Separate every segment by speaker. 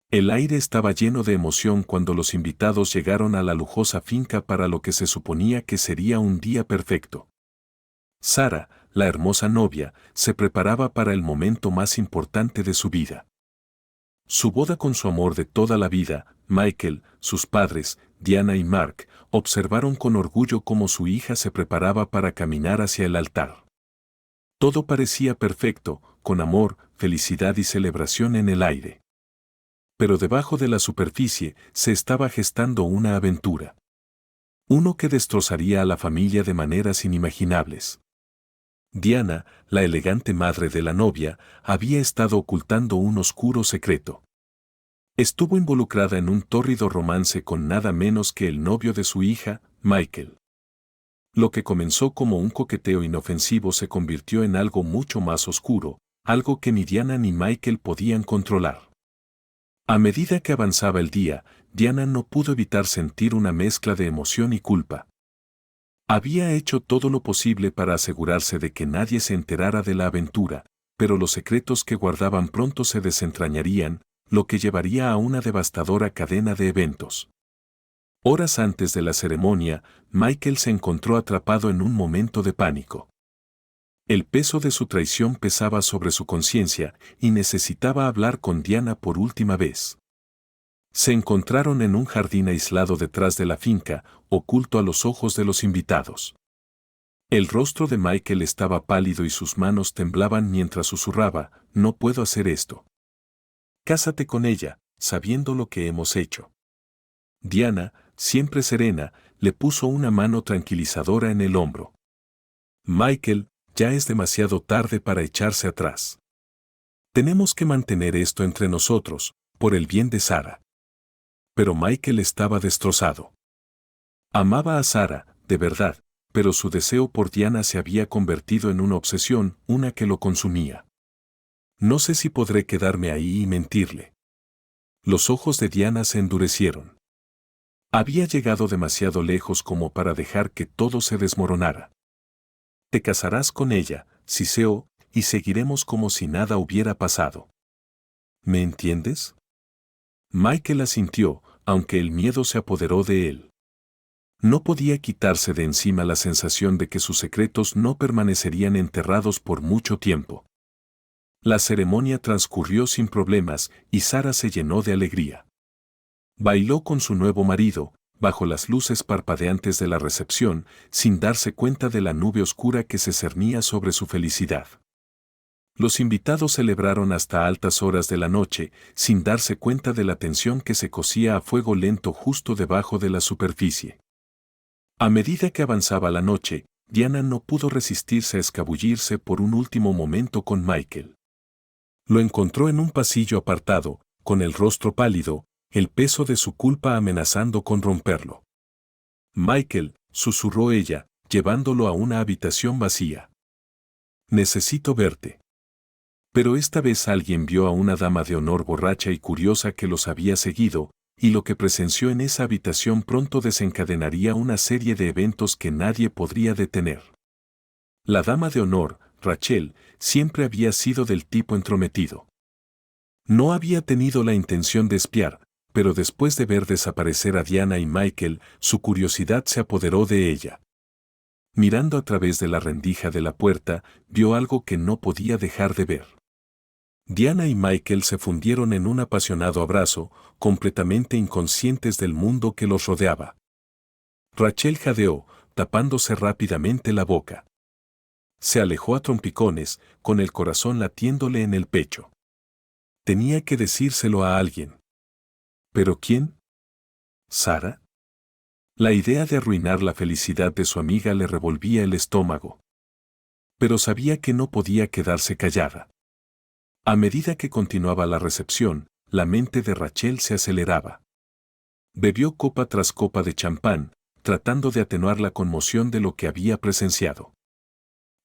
Speaker 1: El aire estaba lleno de emoción cuando los invitados llegaron a la lujosa finca para lo que se suponía que sería un día perfecto. Sara, la hermosa novia, se preparaba para el momento más importante de su vida. Su boda con su amor de toda la vida, Michael, sus padres, Diana y Mark, observaron con orgullo cómo su hija se preparaba para caminar hacia el altar. Todo parecía perfecto, con amor, felicidad y celebración en el aire. Pero debajo de la superficie se estaba gestando una aventura. Uno que destrozaría a la familia de maneras inimaginables. Diana, la elegante madre de la novia, había estado ocultando un oscuro secreto. Estuvo involucrada en un tórrido romance con nada menos que el novio de su hija, Michael. Lo que comenzó como un coqueteo inofensivo se convirtió en algo mucho más oscuro, algo que ni Diana ni Michael podían controlar. A medida que avanzaba el día, Diana no pudo evitar sentir una mezcla de emoción y culpa. Había hecho todo lo posible para asegurarse de que nadie se enterara de la aventura, pero los secretos que guardaban pronto se desentrañarían, lo que llevaría a una devastadora cadena de eventos. Horas antes de la ceremonia, Michael se encontró atrapado en un momento de pánico. El peso de su traición pesaba sobre su conciencia y necesitaba hablar con Diana por última vez. Se encontraron en un jardín aislado detrás de la finca, oculto a los ojos de los invitados. El rostro de Michael estaba pálido y sus manos temblaban mientras susurraba, «No puedo hacer esto. Cásate con ella, sabiendo lo que hemos hecho». Diana, siempre serena, le puso una mano tranquilizadora en el hombro. «Michael, ya es demasiado tarde para echarse atrás. Tenemos que mantener esto entre nosotros, por el bien de Sara». Pero Michael estaba destrozado. Amaba a Sara, de verdad, pero su deseo por Diana se había convertido en una obsesión, una que lo consumía. «No sé si podré quedarme ahí y mentirle». Los ojos de Diana se endurecieron. Había llegado demasiado lejos como para dejar que todo se desmoronara. «Te casarás con ella, Siseo, y seguiremos como si nada hubiera pasado. ¿Me entiendes?» Michael asintió, aunque el miedo se apoderó de él. No podía quitarse de encima la sensación de que sus secretos no permanecerían enterrados por mucho tiempo. La ceremonia transcurrió sin problemas y Sara se llenó de alegría. Bailó con su nuevo marido, bajo las luces parpadeantes de la recepción, sin darse cuenta de la nube oscura que se cernía sobre su felicidad. Los invitados celebraron hasta altas horas de la noche, sin darse cuenta de la tensión que se cocía a fuego lento justo debajo de la superficie. A medida que avanzaba la noche, Diana no pudo resistirse a escabullirse por un último momento con Michael. Lo encontró en un pasillo apartado, con el rostro pálido, el peso de su culpa amenazando con romperlo. «Michael», susurró ella, llevándolo a una habitación vacía. «Necesito verte». Pero esta vez alguien vio a una dama de honor borracha y curiosa que los había seguido, y lo que presenció en esa habitación pronto desencadenaría una serie de eventos que nadie podría detener. La dama de honor, Rachel, siempre había sido del tipo entrometido. No había tenido la intención de espiar, pero después de ver desaparecer a Diana y Michael, su curiosidad se apoderó de ella. Mirando a través de la rendija de la puerta, vio algo que no podía dejar de ver. Diana y Michael se fundieron en un apasionado abrazo, completamente inconscientes del mundo que los rodeaba. Rachel jadeó, tapándose rápidamente la boca. Se alejó a trompicones, con el corazón latiéndole en el pecho. Tenía que decírselo a alguien. ¿Pero quién? ¿Sara? La idea de arruinar la felicidad de su amiga le revolvía el estómago. Pero sabía que no podía quedarse callada. A medida que continuaba la recepción, la mente de Rachel se aceleraba. Bebió copa tras copa de champán, tratando de atenuar la conmoción de lo que había presenciado.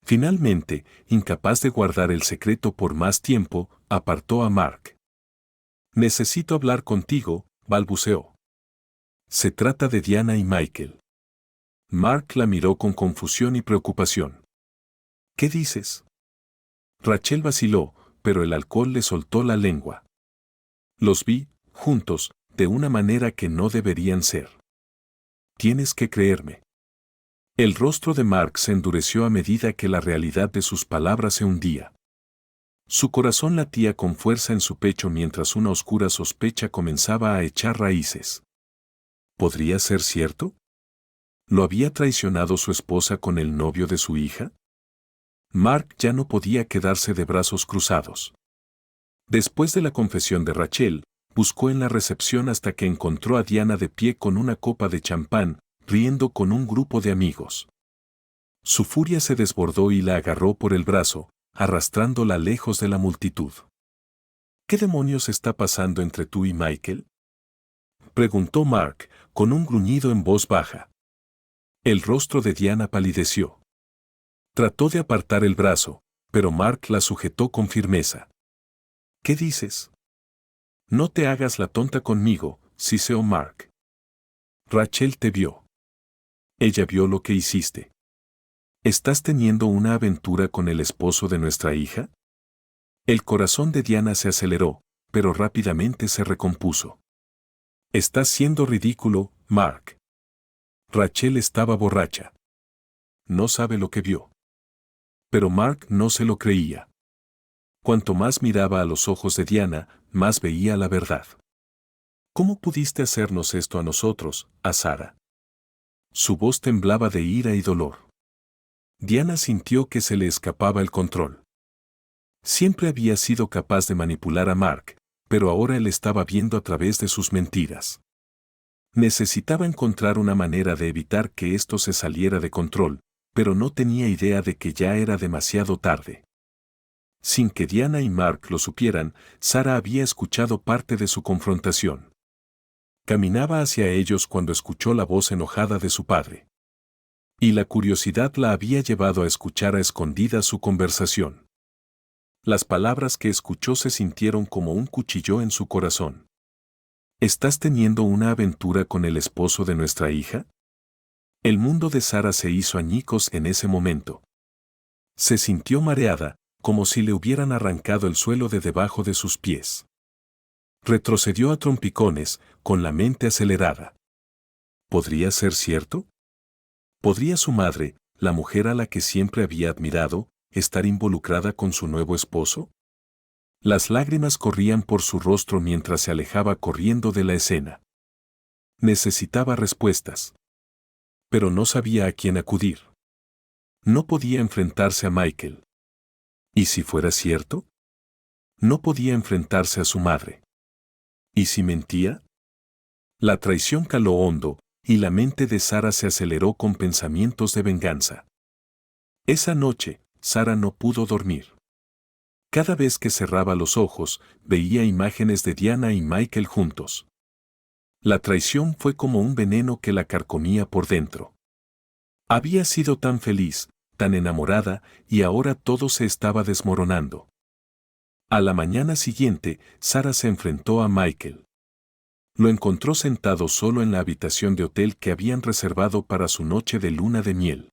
Speaker 1: Finalmente, incapaz de guardar el secreto por más tiempo, apartó a Mark. «Necesito hablar contigo», balbuceó. «Se trata de Diana y Michael». Mark la miró con confusión y preocupación. «¿Qué dices?» Rachel vaciló, pero el alcohol le soltó la lengua. «Los vi, juntos, de una manera que no deberían ser. Tienes que creerme. El rostro de Mark se endureció a medida que la realidad de sus palabras se hundía. Su corazón latía con fuerza en su pecho mientras una oscura sospecha comenzaba a echar raíces. ¿Podría ser cierto? ¿Lo había traicionado su esposa con el novio de su hija? Mark ya no podía quedarse de brazos cruzados. Después de la confesión de Rachel, buscó en la recepción hasta que encontró a Diana de pie con una copa de champán, riendo con un grupo de amigos. Su furia se desbordó y la agarró por el brazo, arrastrándola lejos de la multitud. ¿Qué demonios está pasando entre tú y Michael?, preguntó Mark, con un gruñido en voz baja. El rostro de Diana palideció. Trató de apartar el brazo, pero Mark la sujetó con firmeza. ¿Qué dices? No te hagas la tonta conmigo, siseó Mark. Rachel te vio. Ella vio lo que hiciste. ¿Estás teniendo una aventura con el esposo de nuestra hija? El corazón de Diana se aceleró, pero rápidamente se recompuso. Estás siendo ridículo, Mark. Rachel estaba borracha. No sabe lo que vio. Pero Mark no se lo creía. Cuanto más miraba a los ojos de Diana, más veía la verdad. ¿Cómo pudiste hacernos esto a nosotros, a Sara? Su voz temblaba de ira y dolor. Diana sintió que se le escapaba el control. Siempre había sido capaz de manipular a Mark, pero ahora él estaba viendo a través de sus mentiras. Necesitaba encontrar una manera de evitar que esto se saliera de control, pero no tenía idea de que ya era demasiado tarde. Sin que Diana y Mark lo supieran, Sara había escuchado parte de su confrontación. Caminaba hacia ellos cuando escuchó la voz enojada de su padre. Y la curiosidad la había llevado a escuchar a escondidas su conversación. Las palabras que escuchó se sintieron como un cuchillo en su corazón. ¿Estás teniendo una aventura con el esposo de nuestra hija? El mundo de Sara se hizo añicos en ese momento. Se sintió mareada, como si le hubieran arrancado el suelo de debajo de sus pies. Retrocedió a trompicones, con la mente acelerada. ¿Podría ser cierto? ¿Podría su madre, la mujer a la que siempre había admirado, estar involucrada con su nuevo esposo? Las lágrimas corrían por su rostro mientras se alejaba corriendo de la escena. Necesitaba respuestas. Pero no sabía a quién acudir. No podía enfrentarse a Michael. ¿Y si fuera cierto? No podía enfrentarse a su madre. ¿Y si mentía? La traición caló hondo, y la mente de Sara se aceleró con pensamientos de venganza. Esa noche, Sara no pudo dormir. Cada vez que cerraba los ojos, veía imágenes de Diana y Michael juntos. La traición fue como un veneno que la carcomía por dentro. Había sido tan feliz, tan enamorada, y ahora todo se estaba desmoronando. A la mañana siguiente, Sara se enfrentó a Michael. Lo encontró sentado solo en la habitación de hotel que habían reservado para su noche de luna de miel.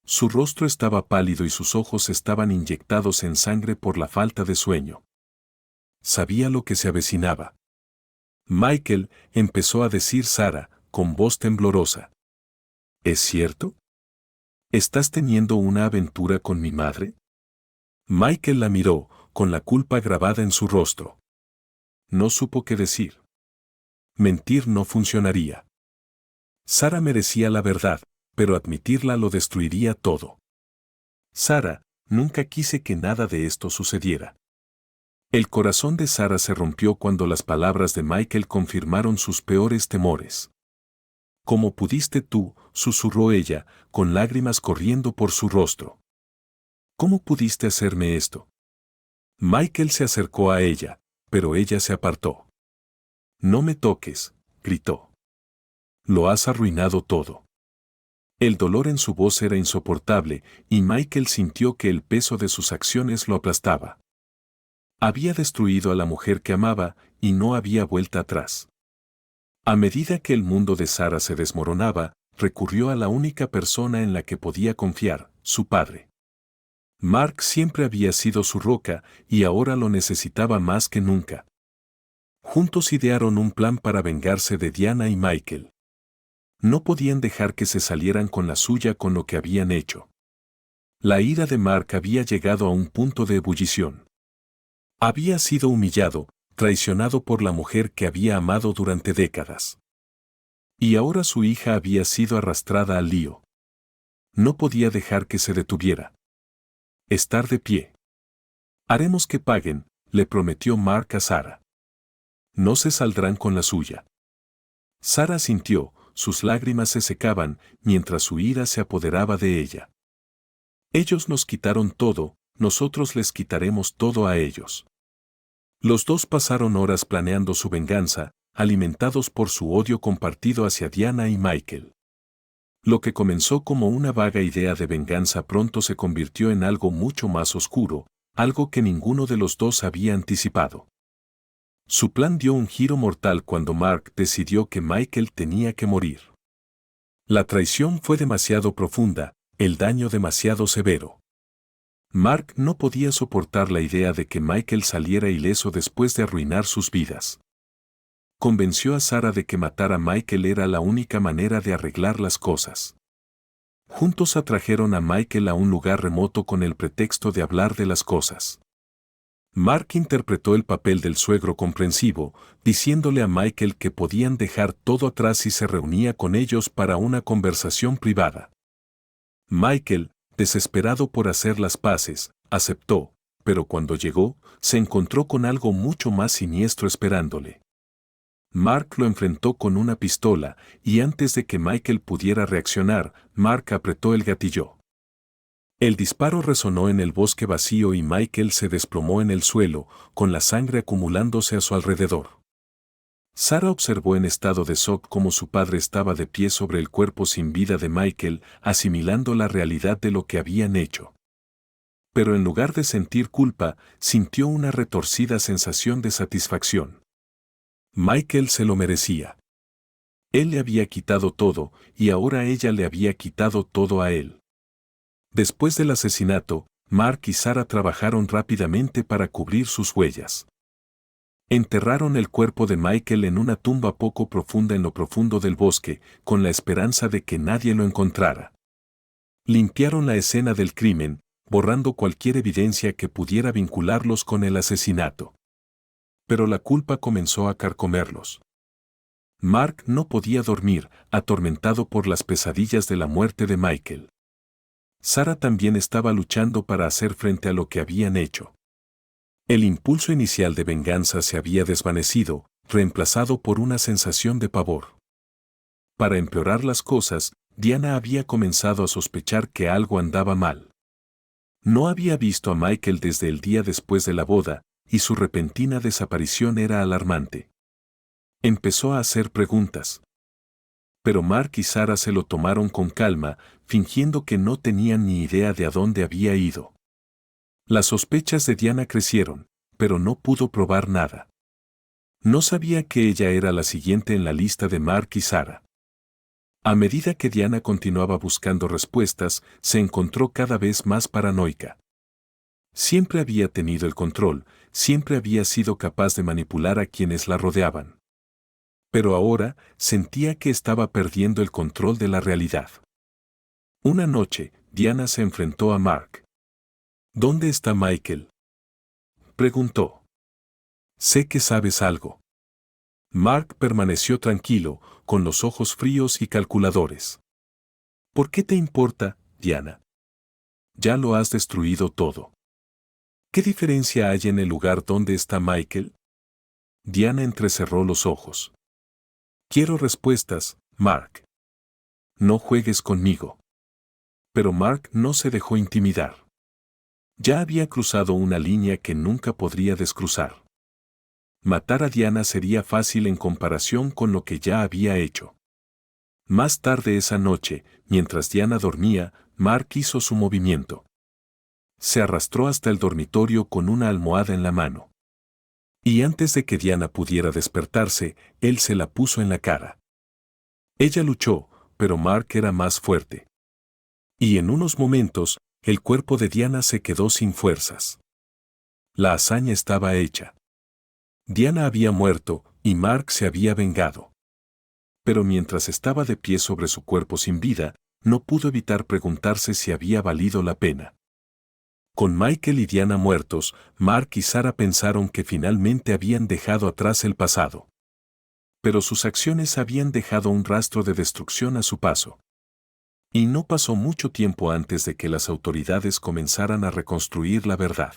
Speaker 1: Su rostro estaba pálido y sus ojos estaban inyectados en sangre por la falta de sueño. Sabía lo que se avecinaba. Michael, empezó a decir Sara, con voz temblorosa. ¿Es cierto? ¿Estás teniendo una aventura con mi madre? Michael la miró, con la culpa grabada en su rostro. No supo qué decir. Mentir no funcionaría. Sara merecía la verdad, pero admitirla lo destruiría todo. Sara, nunca quise que nada de esto sucediera. El corazón de Sara se rompió cuando las palabras de Michael confirmaron sus peores temores. ¿Cómo pudiste tú?, susurró ella, con lágrimas corriendo por su rostro. ¿Cómo pudiste hacerme esto? Michael se acercó a ella, pero ella se apartó. No me toques, gritó. Lo has arruinado todo. El dolor en su voz era insoportable, y Michael sintió que el peso de sus acciones lo aplastaba. Había destruido a la mujer que amaba, y no había vuelta atrás. A medida que el mundo de Sara se desmoronaba, recurrió a la única persona en la que podía confiar, su padre. Mark siempre había sido su roca, y ahora lo necesitaba más que nunca. Juntos idearon un plan para vengarse de Diana y Michael. No podían dejar que se salieran con la suya con lo que habían hecho. La ira de Mark había llegado a un punto de ebullición. Había sido humillado, traicionado por la mujer que había amado durante décadas. Y ahora su hija había sido arrastrada al lío. No podía dejar que se detuviera. Estar de pie. Haremos que paguen, le prometió Mark a Sara. No se saldrán con la suya. Sara sintió, sus lágrimas se secaban, mientras su ira se apoderaba de ella. Ellos nos quitaron todo, nosotros les quitaremos todo a ellos. Los dos pasaron horas planeando su venganza, alimentados por su odio compartido hacia Diana y Michael. Lo que comenzó como una vaga idea de venganza pronto se convirtió en algo mucho más oscuro, algo que ninguno de los dos había anticipado. Su plan dio un giro mortal cuando Mark decidió que Michael tenía que morir. La traición fue demasiado profunda, el daño demasiado severo. Mark no podía soportar la idea de que Michael saliera ileso después de arruinar sus vidas. Convenció a Sara de que matar a Michael era la única manera de arreglar las cosas. Juntos atrajeron a Michael a un lugar remoto con el pretexto de hablar de las cosas. Mark interpretó el papel del suegro comprensivo, diciéndole a Michael que podían dejar todo atrás si se reunía con ellos para una conversación privada. Michael, desesperado por hacer las paces, aceptó, pero cuando llegó, se encontró con algo mucho más siniestro esperándole. Mark lo enfrentó con una pistola, y antes de que Michael pudiera reaccionar, Mark apretó el gatillo. El disparo resonó en el bosque vacío y Michael se desplomó en el suelo, con la sangre acumulándose a su alrededor. Sara observó en estado de shock cómo su padre estaba de pie sobre el cuerpo sin vida de Michael, asimilando la realidad de lo que habían hecho. Pero en lugar de sentir culpa, sintió una retorcida sensación de satisfacción. Michael se lo merecía. Él le había quitado todo, y ahora ella le había quitado todo a él. Después del asesinato, Mark y Sara trabajaron rápidamente para cubrir sus huellas. Enterraron el cuerpo de Michael en una tumba poco profunda en lo profundo del bosque, con la esperanza de que nadie lo encontrara. Limpiaron la escena del crimen, borrando cualquier evidencia que pudiera vincularlos con el asesinato. Pero la culpa comenzó a carcomerlos. Mark no podía dormir, atormentado por las pesadillas de la muerte de Michael. Sara también estaba luchando para hacer frente a lo que habían hecho. El impulso inicial de venganza se había desvanecido, reemplazado por una sensación de pavor. Para empeorar las cosas, Diana había comenzado a sospechar que algo andaba mal. No había visto a Michael desde el día después de la boda, y su repentina desaparición era alarmante. Empezó a hacer preguntas. Pero Mark y Sara se lo tomaron con calma, fingiendo que no tenían ni idea de a dónde había ido. Las sospechas de Diana crecieron, pero no pudo probar nada. No sabía que ella era la siguiente en la lista de Mark y Sara. A medida que Diana continuaba buscando respuestas, se encontró cada vez más paranoica. Siempre había tenido el control, siempre había sido capaz de manipular a quienes la rodeaban. Pero ahora sentía que estaba perdiendo el control de la realidad. Una noche, Diana se enfrentó a Mark. ¿Dónde está Michael?, preguntó. Sé que sabes algo. Mark permaneció tranquilo, con los ojos fríos y calculadores. ¿Por qué te importa, Diana? Ya lo has destruido todo. ¿Qué diferencia hay en el lugar donde está Michael? Diana entrecerró los ojos. Quiero respuestas, Mark. No juegues conmigo. Pero Mark no se dejó intimidar. Ya había cruzado una línea que nunca podría descruzar. Matar a Diana sería fácil en comparación con lo que ya había hecho. Más tarde esa noche, mientras Diana dormía, Mark hizo su movimiento. Se arrastró hasta el dormitorio con una almohada en la mano. Y antes de que Diana pudiera despertarse, él se la puso en la cara. Ella luchó, pero Mark era más fuerte. Y en unos momentos, el cuerpo de Diana se quedó sin fuerzas. La hazaña estaba hecha. Diana había muerto y Mark se había vengado. Pero mientras estaba de pie sobre su cuerpo sin vida, no pudo evitar preguntarse si había valido la pena. Con Michael y Diana muertos, Mark y Sarah pensaron que finalmente habían dejado atrás el pasado. Pero sus acciones habían dejado un rastro de destrucción a su paso. Y no pasó mucho tiempo antes de que las autoridades comenzaran a reconstruir la verdad.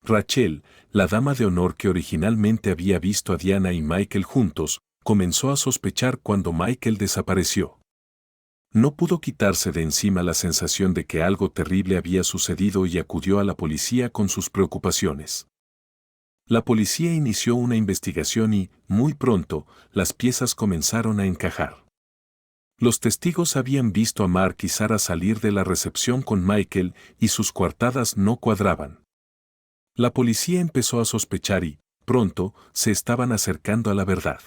Speaker 1: Rachel, la dama de honor que originalmente había visto a Diana y Michael juntos, comenzó a sospechar cuando Michael desapareció. No pudo quitarse de encima la sensación de que algo terrible había sucedido y acudió a la policía con sus preocupaciones. La policía inició una investigación y, muy pronto, las piezas comenzaron a encajar. Los testigos habían visto a Mark y Sarah salir de la recepción con Michael y sus coartadas no cuadraban. La policía empezó a sospechar y, pronto, se estaban acercando a la verdad.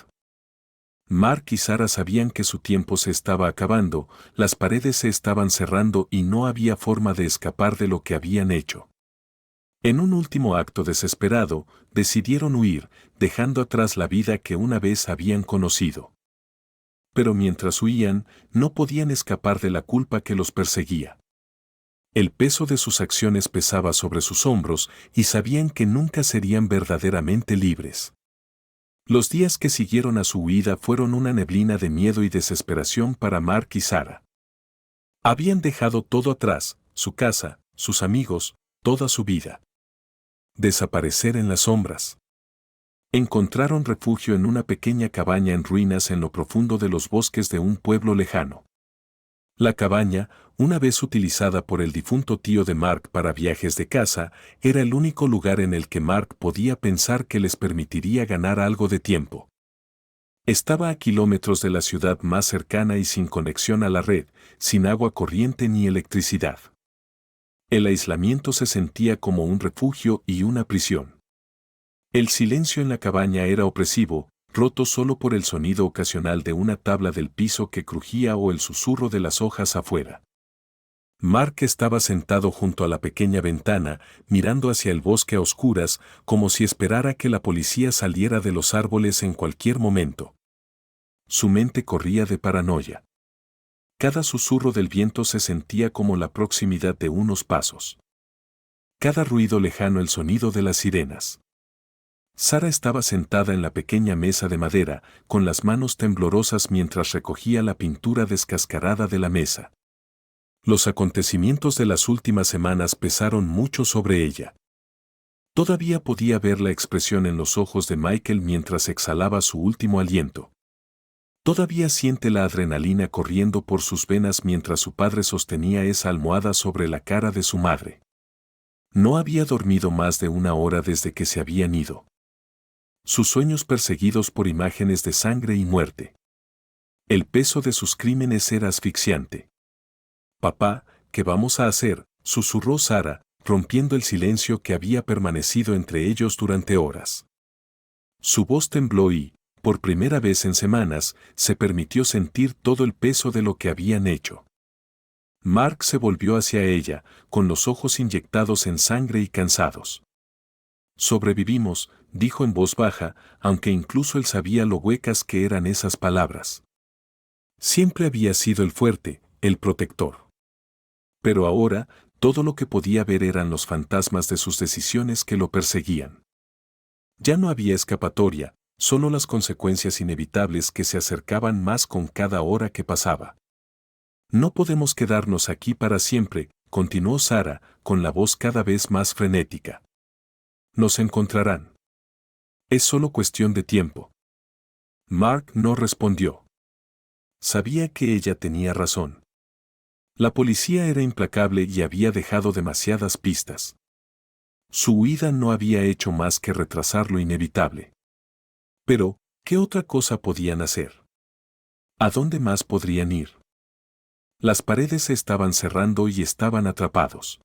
Speaker 1: Mark y Sarah sabían que su tiempo se estaba acabando, las paredes se estaban cerrando y no había forma de escapar de lo que habían hecho. En un último acto desesperado, decidieron huir, dejando atrás la vida que una vez habían conocido. Pero mientras huían, no podían escapar de la culpa que los perseguía. El peso de sus acciones pesaba sobre sus hombros y sabían que nunca serían verdaderamente libres. Los días que siguieron a su huida fueron una neblina de miedo y desesperación para Mark y Sarah. Habían dejado todo atrás, su casa, sus amigos, toda su vida. Desaparecer en las sombras. Encontraron refugio en una pequeña cabaña en ruinas en lo profundo de los bosques de un pueblo lejano. La cabaña, una vez utilizada por el difunto tío de Mark para viajes de caza, era el único lugar en el que Mark podía pensar que les permitiría ganar algo de tiempo. Estaba a kilómetros de la ciudad más cercana y sin conexión a la red, sin agua corriente ni electricidad. El aislamiento se sentía como un refugio y una prisión. El silencio en la cabaña era opresivo, roto solo por el sonido ocasional de una tabla del piso que crujía o el susurro de las hojas afuera. Mark estaba sentado junto a la pequeña ventana, mirando hacia el bosque a oscuras, como si esperara que la policía saliera de los árboles en cualquier momento. Su mente corría de paranoia. Cada susurro del viento se sentía como la proximidad de unos pasos. Cada ruido lejano el sonido de las sirenas. Sarah estaba sentada en la pequeña mesa de madera, con las manos temblorosas mientras recogía la pintura descascarada de la mesa. Los acontecimientos de las últimas semanas pesaron mucho sobre ella. Todavía podía ver la expresión en los ojos de Michael mientras exhalaba su último aliento. Todavía siente la adrenalina corriendo por sus venas mientras su padre sostenía esa almohada sobre la cara de su madre. No había dormido más de una hora desde que se habían ido. Sus sueños perseguidos por imágenes de sangre y muerte. El peso de sus crímenes era asfixiante. «Papá, ¿qué vamos a hacer?», susurró Sarah, rompiendo el silencio que había permanecido entre ellos durante horas. Su voz tembló y, por primera vez en semanas, se permitió sentir todo el peso de lo que habían hecho. Mark se volvió hacia ella, con los ojos inyectados en sangre y cansados. «Sobrevivimos», dijo en voz baja, aunque incluso él sabía lo huecas que eran esas palabras. Siempre había sido el fuerte, el protector. Pero ahora, todo lo que podía ver eran los fantasmas de sus decisiones que lo perseguían. Ya no había escapatoria, solo las consecuencias inevitables que se acercaban más con cada hora que pasaba. «No podemos quedarnos aquí para siempre», continuó Sarah, con la voz cada vez más frenética. «Nos encontrarán. Es solo cuestión de tiempo». Mark no respondió. Sabía que ella tenía razón. La policía era implacable y había dejado demasiadas pistas. Su huida no había hecho más que retrasar lo inevitable. Pero, ¿qué otra cosa podían hacer? ¿A dónde más podrían ir? Las paredes se estaban cerrando y estaban atrapados.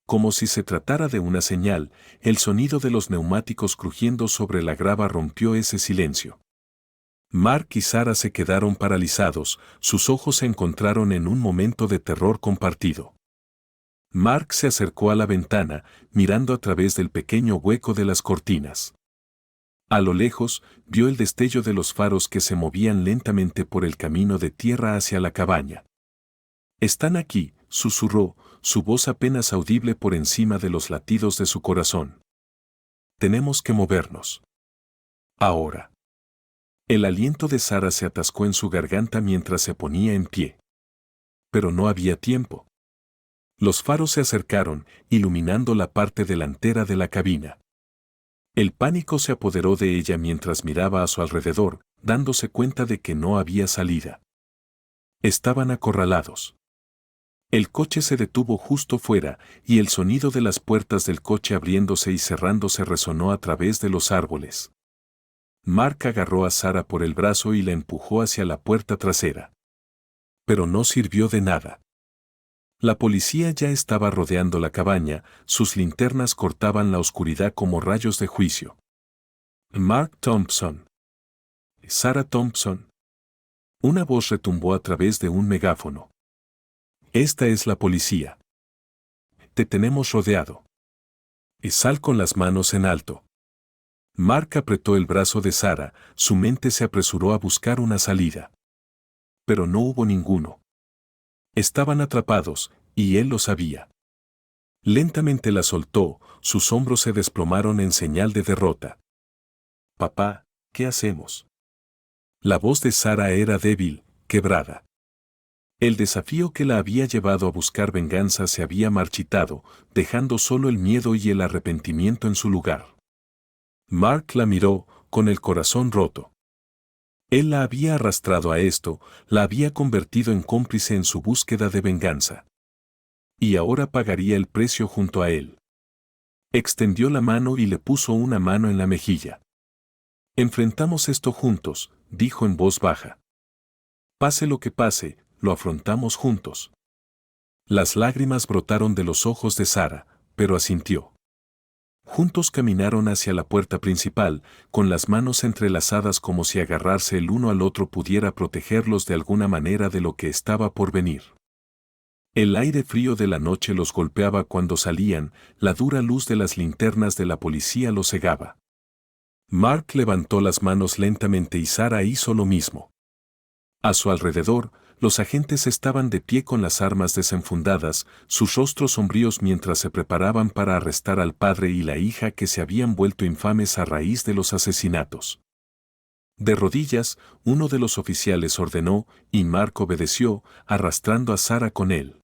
Speaker 1: Como si se tratara de una señal, el sonido de los neumáticos crujiendo sobre la grava rompió ese silencio. Mark y Sarah se quedaron paralizados, sus ojos se encontraron en un momento de terror compartido. Mark se acercó a la ventana, mirando a través del pequeño hueco de las cortinas. A lo lejos, vio el destello de los faros que se movían lentamente por el camino de tierra hacia la cabaña. «Están aquí», susurró, su voz apenas audible por encima de los latidos de su corazón. «Tenemos que movernos. Ahora». El aliento de Sara se atascó en su garganta mientras se ponía en pie. Pero no había tiempo. Los faros se acercaron, iluminando la parte delantera de la cabina. El pánico se apoderó de ella mientras miraba a su alrededor, dándose cuenta de que no había salida. Estaban acorralados. El coche se detuvo justo fuera, y el sonido de las puertas del coche abriéndose y cerrándose resonó a través de los árboles. Mark agarró a Sara por el brazo y la empujó hacia la puerta trasera. Pero no sirvió de nada. La policía ya estaba rodeando la cabaña, sus linternas cortaban la oscuridad como rayos de juicio. «Mark Thompson. Sara Thompson». Una voz retumbó a través de un megáfono. «Esta es la policía. Te tenemos rodeado». Sal con las manos en alto. Mark apretó el brazo de Sara, su mente se apresuró a buscar una salida. Pero no hubo ninguno. Estaban atrapados, y él lo sabía. Lentamente la soltó, sus hombros se desplomaron en señal de derrota. «Papá, ¿qué hacemos?». La voz de Sara era débil, quebrada. El desafío que la había llevado a buscar venganza se había marchitado, dejando solo el miedo y el arrepentimiento en su lugar. Mark la miró, con el corazón roto. Él la había arrastrado a esto, la había convertido en cómplice en su búsqueda de venganza. Y ahora pagaría el precio junto a él. Extendió la mano y le puso una mano en la mejilla. «Enfrentamos esto juntos», dijo en voz baja. «Pase lo que pase, lo afrontamos juntos». Las lágrimas brotaron de los ojos de Sara, pero asintió. Juntos caminaron hacia la puerta principal, con las manos entrelazadas como si agarrarse el uno al otro pudiera protegerlos de alguna manera de lo que estaba por venir. El aire frío de la noche los golpeaba cuando salían, la dura luz de las linternas de la policía los cegaba. Mark levantó las manos lentamente y Sara hizo lo mismo. A su alrededor, los agentes estaban de pie con las armas desenfundadas, sus rostros sombríos mientras se preparaban para arrestar al padre y la hija que se habían vuelto infames a raíz de los asesinatos. De rodillas, uno de los oficiales ordenó, y Mark obedeció, arrastrando a Sara con él.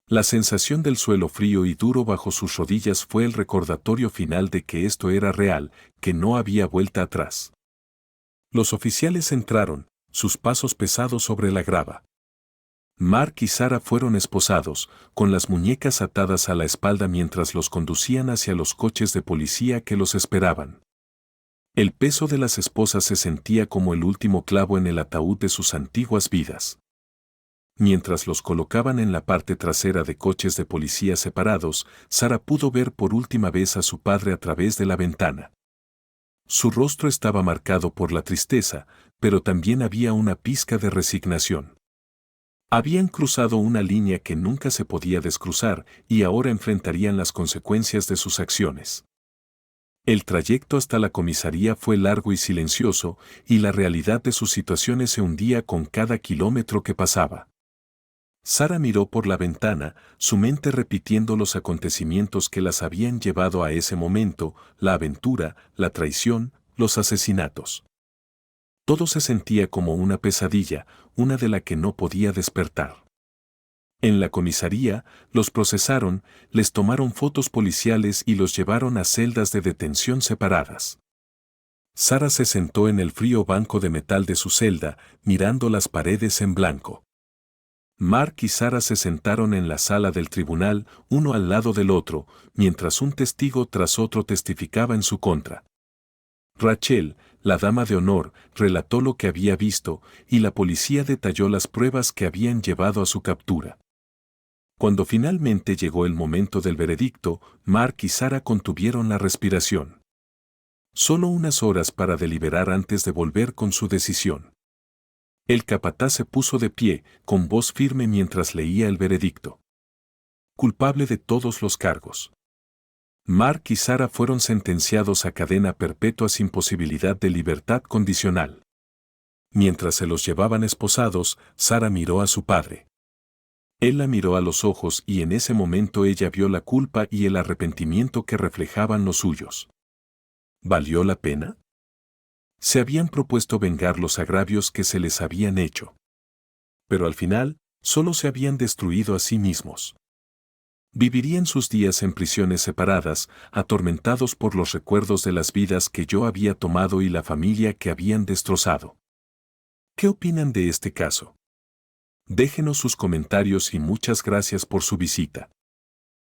Speaker 1: La sensación del suelo frío y duro bajo sus rodillas fue el recordatorio final de que esto era real, que no había vuelta atrás. Los oficiales entraron, sus pasos pesados sobre la grava. Mark y Sara fueron esposados, con las muñecas atadas a la espalda mientras los conducían hacia los coches de policía que los esperaban. El peso de las esposas se sentía como el último clavo en el ataúd de sus antiguas vidas. Mientras los colocaban en la parte trasera de coches de policía separados, Sara pudo ver por última vez a su padre a través de la ventana. Su rostro estaba marcado por la tristeza, pero también había una pizca de resignación. Habían cruzado una línea que nunca se podía descruzar y ahora enfrentarían las consecuencias de sus acciones. El trayecto hasta la comisaría fue largo y silencioso, y la realidad de sus situaciones se hundía con cada kilómetro que pasaba. Sara miró por la ventana, su mente repitiendo los acontecimientos que las habían llevado a ese momento, la aventura, la traición, los asesinatos. Todo se sentía como una pesadilla, una de la que no podía despertar. En la comisaría, los procesaron, les tomaron fotos policiales y los llevaron a celdas de detención separadas. Sara se sentó en el frío banco de metal de su celda, mirando las paredes en blanco. Mark y Sara se sentaron en la sala del tribunal, uno al lado del otro, mientras un testigo tras otro testificaba en su contra. Rachel, la dama de honor, relató lo que había visto, y la policía detalló las pruebas que habían llevado a su captura. Cuando finalmente llegó el momento del veredicto, Mark y Sara contuvieron la respiración. Solo unas horas para deliberar antes de volver con su decisión. El capataz se puso de pie, con voz firme mientras leía el veredicto. Culpable de todos los cargos. Mark y Sara fueron sentenciados a cadena perpetua sin posibilidad de libertad condicional. Mientras se los llevaban esposados, Sara miró a su padre. Él la miró a los ojos y en ese momento ella vio la culpa y el arrepentimiento que reflejaban los suyos. ¿Valió la pena? Se habían propuesto vengar los agravios que se les habían hecho. Pero al final, solo se habían destruido a sí mismos. Vivirían sus días en prisiones separadas, atormentados por los recuerdos de las vidas que yo había tomado y la familia que habían destrozado. ¿Qué opinan de este caso? Déjenos sus comentarios y muchas gracias por su visita.